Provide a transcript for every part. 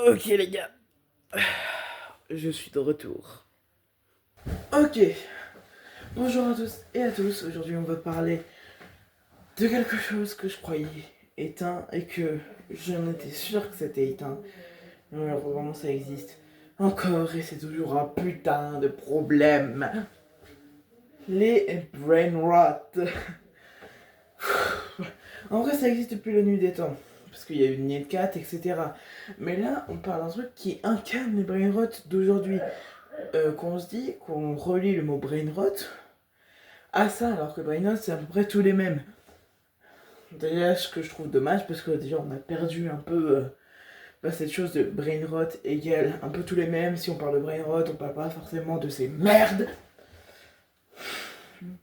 Ok les gars, je suis de retour. Ok, bonjour à tous et à tous. Aujourd'hui on va parler de quelque chose que je croyais éteint et que j'en étais sûr que c'était éteint. Mais malheureusement ça existe encore et c'est toujours un putain de problème. Les brain rot. En vrai ça existe depuis la nuit des temps. Parce qu'il y a eu une NIET 4, etc. Mais là, on parle d'un truc qui incarne les brain rot d'aujourd'hui. Qu'on se dit, qu'on relie le mot brain rot à ça, alors que brain rot c'est à peu près tous les mêmes. D'ailleurs, ce que je trouve dommage, parce que déjà on a perdu un peu cette chose de brain rot égale un peu tous les mêmes. Si on parle de brain rot, on parle pas forcément de ces merdes.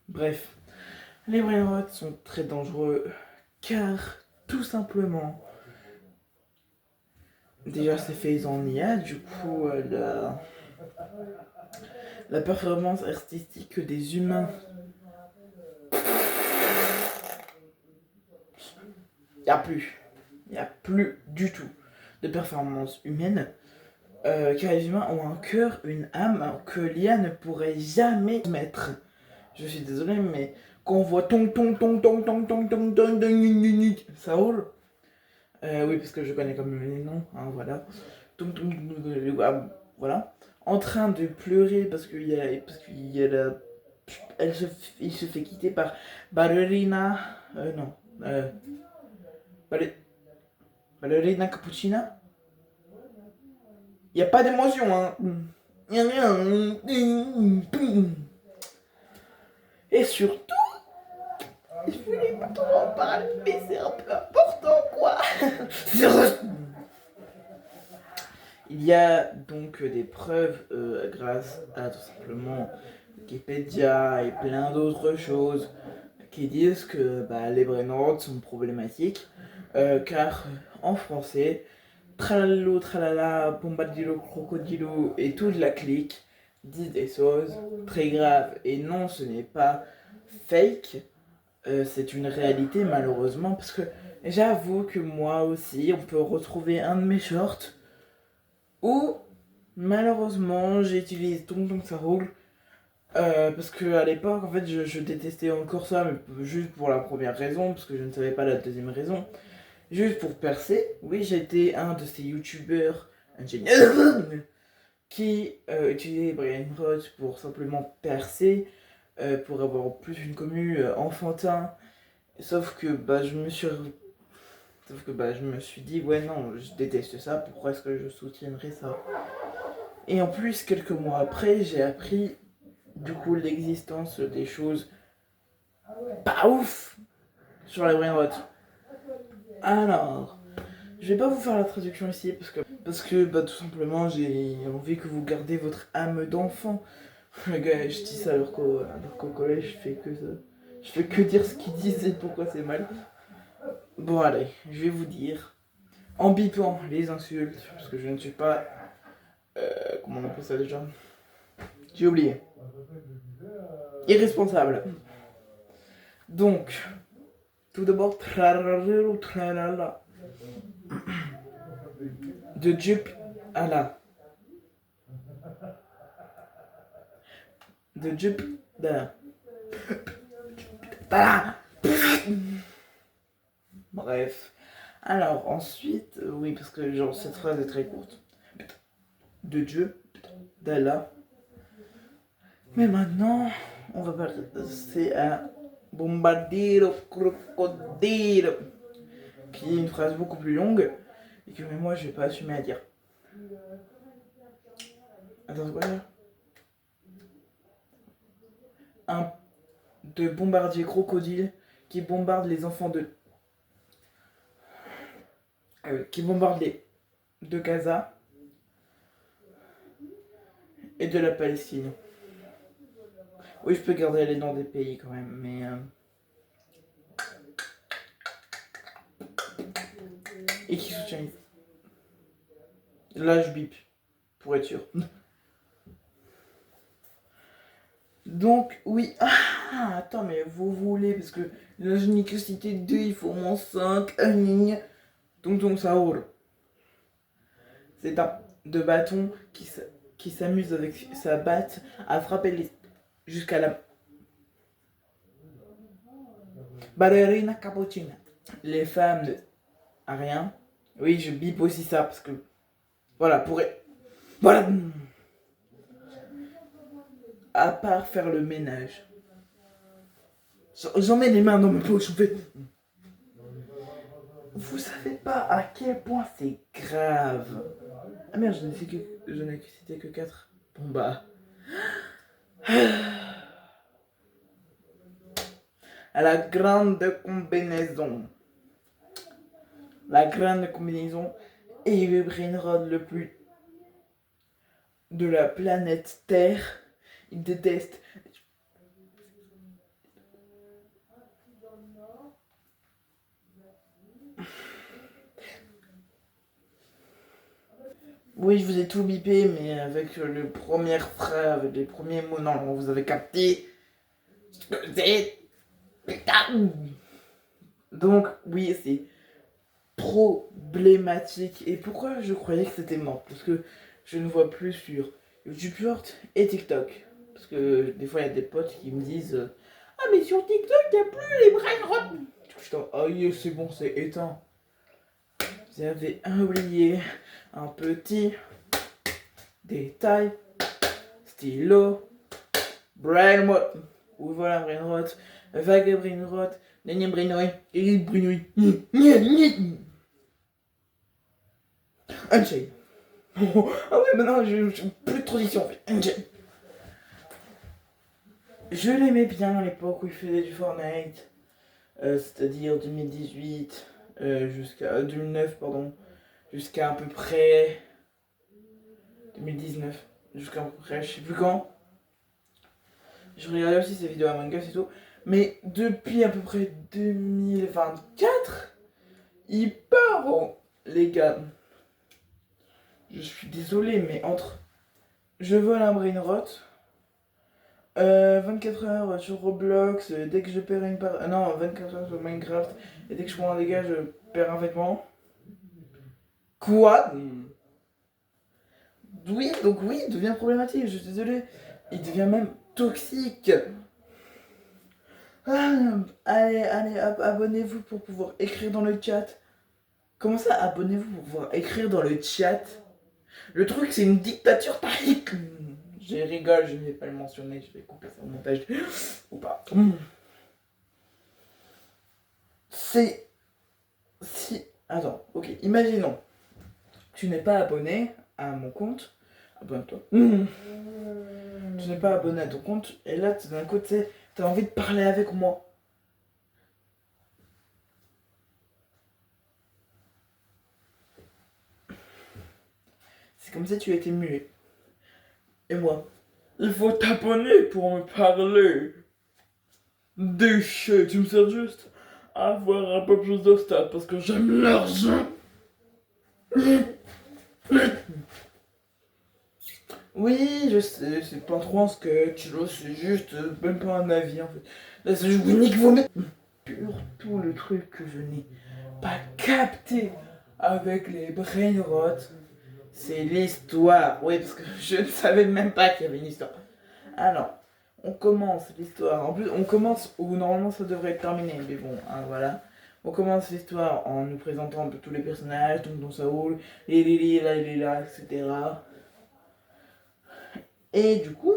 Bref, les brain rot sont très dangereux car tout simplement, déjà c'est fait en IA, du coup la performance artistique des humains, il n'y a plus du tout de performance humaine, car les humains ont un cœur, une âme que l'IA ne pourrait jamais mettre. Je suis désolé, mais quand on voit tong tong tong tong tong tong tong tong tong, ça roule. Oui, parce que je connais comme les noms, hein, voilà. Tong tong voilà. En train de pleurer parce qu'il y a la, il se fait quitter par Ballerina, non, Ballerina Cappuccina. Il n'y a pas d'émotion, hein. Et surtout, je voulais pas trop en parler, mais c'est un peu important, quoi. Il y a donc des preuves grâce à tout simplement Wikipédia et plein d'autres choses qui disent que les brain rot sont problématiques, car en français, tralalo, tralala, bombardilo, crocodilo et toute la clique disent des choses très graves. Et non, ce n'est pas fake, c'est une réalité malheureusement, parce que j'avoue que moi aussi, on peut retrouver un de mes shorts où malheureusement j'utilise Tonton ça roule. Parce que à l'époque, en fait, je détestais encore ça, mais juste pour la première raison, parce que je ne savais pas la deuxième raison. Juste pour percer, oui, j'étais un de ces youtubeurs ingénieurs qui utilisait Brainrot pour simplement percer, pour avoir plus une commu enfantin. Sauf que je me suis dit, ouais, non, je déteste ça, pourquoi est-ce que je soutiendrais ça? Et en plus, quelques mois après, j'ai appris du coup l'existence des choses pas ouf sur la brainrot. Alors, je vais pas vous faire la traduction ici parce que tout simplement j'ai envie que vous gardez votre âme d'enfant. Les gars, je dis ça alors qu'au collège je fais que dire ce qu'ils disent et pourquoi c'est mal. Bon allez, je vais vous dire en bipant les insultes parce que je ne suis pas comment on appelle ça déjà? J'ai oublié. Irresponsable. Donc, tout d'abord, tralala. De Jup à la. De Jup à la. Bref. Alors, ensuite, oui, parce que genre cette phrase est très courte. De Dieu, d'Allah. Mais maintenant, on va passer à Bombardiro Crocodile, qui est une phrase beaucoup plus longue et que même moi je vais pas assumer à dire. Attends, c'est quoi là? Un de bombardier crocodile qui bombarde les enfants qui bombarde les de Gaza et de la Palestine. Oui, je peux garder les noms des pays quand même, mais et qui soutient. Là, je bip pour être sûr. Donc, oui. Ah, attends, mais vous voulez, parce que là, je n'ai que cité 2, il faut au moins 5. Donc, ça roule. C'est un de bâton qui s'amuse avec sa batte à frapper jusqu'à la ballerina cappuccina. Les femmes ne... à rien. Oui, je bip aussi ça parce que voilà, voilà. À part faire le ménage. J'en mets les mains dans mes poches, je fais. Vous savez pas à quel point c'est grave. Ah merde, je n'ai cité que 4. Bon bah. À la grande combinaison. La grande combinaison est le brainrod le plus de la planète Terre. Il déteste. Oui, je vous ai tout bipé, mais avec le premier frère, avec les premiers mots, non, vous avez capté. C'est. Putain. Donc, oui, c'est problématique. Et pourquoi je croyais que c'était mort? Parce que je ne vois plus sur YouTube Short et TikTok. Parce que des fois, il y a des potes qui me disent ah, mais sur TikTok, il n'y a plus les brain rot. Je dis ah, oui, c'est bon, c'est éteint. Vous avez oublié un petit détail. Stylo, brain rot. Ou voilà, brain rot. Vague brain rot. Dernier brain rot. Et brain rot. Unchained. Oh, ah ouais, maintenant, plus de transition en fait. Unchained. Je l'aimais bien à l'époque où il faisait du Fortnite, c'est-à-dire 2018 jusqu'à 2009, pardon, jusqu'à à peu près 2019, jusqu'à peu près, je sais plus quand. Je regardais aussi ses vidéos Among Us et tout, mais depuis à peu près 2024, il part en... Les gars, je suis désolé, mais entre je vole un brain rot, 24 heures sur Roblox, dès que je perds une part... non, 24 heures sur Minecraft, et dès que je prends un dégât, je perds un vêtement. Quoi? Oui, donc oui, il devient problématique, je suis désolé. Il devient même toxique. Ah, allez, hop, abonnez-vous pour pouvoir écrire dans le chat. Comment ça, abonnez-vous pour pouvoir écrire dans le chat? Le truc, c'est une dictature tarique. Je rigole, je ne vais pas le mentionner, je vais couper ça au montage. Ou pas. C'est... Si... Attends, ok, imaginons. Tu n'es pas abonné à mon compte. Abonne-toi. Tu n'es pas abonné à ton compte. Et là, d'un côté, tu as envie de parler avec moi. C'est comme si tu étais muet. Et moi, il faut t'abonner pour me parler. Déchet, tu me sers juste à avoir un peu plus de stats parce que j'aime l'argent. Oui, je sais, c'est pas trop un sketch, là, c'est juste même pas un avis en fait. Là, c'est juste nique vos mères. Surtout le truc que je n'ai pas capté avec les brain rot, c'est l'histoire. Oui, parce que je ne savais même pas qu'il y avait une histoire. Alors, on commence l'histoire. En plus, on commence où normalement ça devrait être terminé, mais bon, hein, voilà. On commence l'histoire en nous présentant un peu tous les personnages, donc Don Saoul, les Lili, la Lila, etc. Et du coup,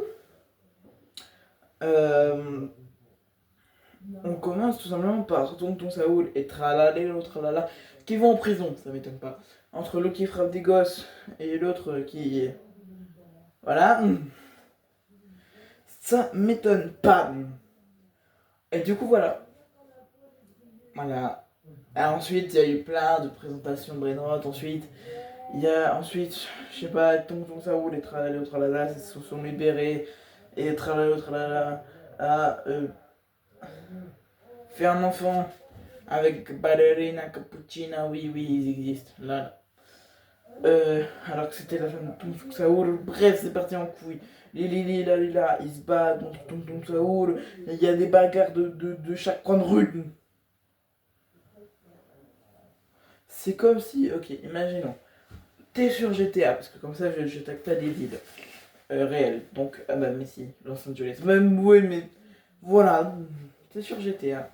euh, on commence tout simplement par Tonton Saoul et Tralala, l'autre Tralala, qui vont en prison, ça m'étonne pas. Entre l'autre qui frappe des gosses et l'autre qui... Voilà. Ça m'étonne pas. Et du coup, voilà. Voilà. Et ensuite, il y a eu plein de présentations de Brainrot. Ensuite, il y a ensuite, je sais pas, Tonton Saoul et Tralala, l'autre Tralala se sont libérés. Et Tralala, l'autre Tralala a fait un enfant avec Ballerina Cappuccina, oui, oui, ils existent. Là. Alors que c'était la femme de Tonton Saoul. Bref, c'est parti en couille. Les Lili, la Lila, ils se battent contre Tonton Saoul. Il y a des bagarres de chaque coin de rue. C'est comme si, ok, imaginons. t'es sur GTA, parce que comme ça je t'attaque pas des villes réelles. Donc, ah bah mais si, Los Angeles. Même, oui, mais voilà, t'es sur GTA.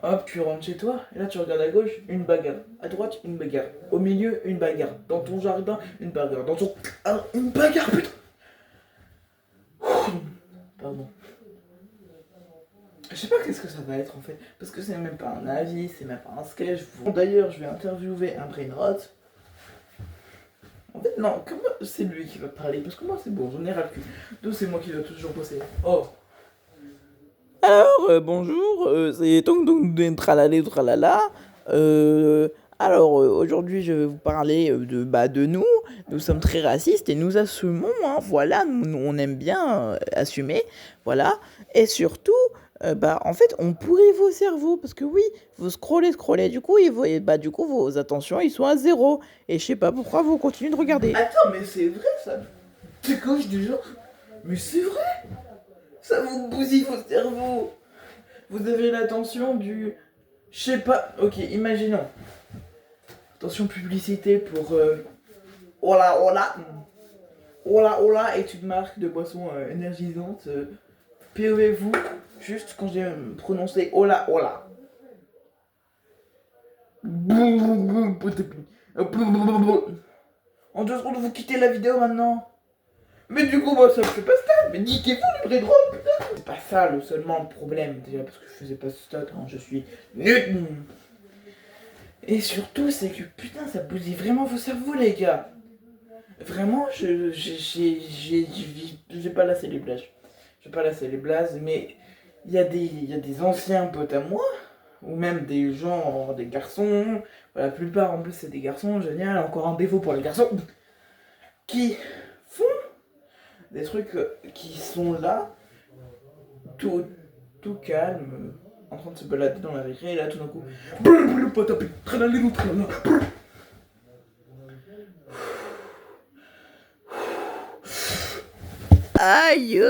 Hop, tu rentres chez toi, et là tu regardes à gauche, une bagarre. À droite, une bagarre. Au milieu, une bagarre. Dans ton jardin, une bagarre. Dans ton... Ah, une bagarre, putain. Pardon. Je sais pas qu'est-ce que ça va être en fait, parce que c'est même pas un avis, c'est même pas un sketch. D'ailleurs, je vais interviewer un brainrot. En fait, non, comment c'est lui qui va parler? Parce que moi, c'est bon, j'en ai ras le cul. Donc, c'est moi qui dois toujours bosser. Oh! Alors, bonjour, c'est Tong Tong Deng Tralala Tralala. Euh, Aujourd'hui, je vais vous parler de nous. Nous sommes très racistes et nous assumons, hein, voilà, on aime bien assumer, voilà. Et surtout, en fait, on pourrit vos cerveaux parce que oui, vous scrollez, du coup, du coup, vos attentions, ils sont à zéro. Et je sais pas pourquoi vous continuez de regarder. Attends, mais c'est vrai ça! C'est quoi, je déjà? Mais c'est vrai! Ça vous bousille vos cerveaux! Vous avez l'attention du. Je sais pas. Ok, imaginons. Attention, publicité pour. Hola, hola! Hola, hola, étude marque de boisson énergisante. POV-vous, juste quand j'ai prononcé hola, hola. En 2 secondes, vous quittez la vidéo maintenant. Mais du coup, moi, ça me fait pas ça. Mais niquez-vous les vrais drôles, putain. C'est pas ça seulement le problème, déjà, parce que je faisais pas ce stat, hein, je suis nul. Et surtout, c'est que putain, ça bousille vraiment vos cerveaux, les gars. Vraiment, j'ai pas lassé les blagues. J'ai pas lassé les blagues, mais il y a des anciens potes à moi, ou même des gens, des garçons, la plupart en plus c'est des garçons, génial, encore un défaut pour les garçons, qui font des trucs qui sont là, tout, tout calme, en train de se balader dans la récré, et là tout d'un coup, Aïe!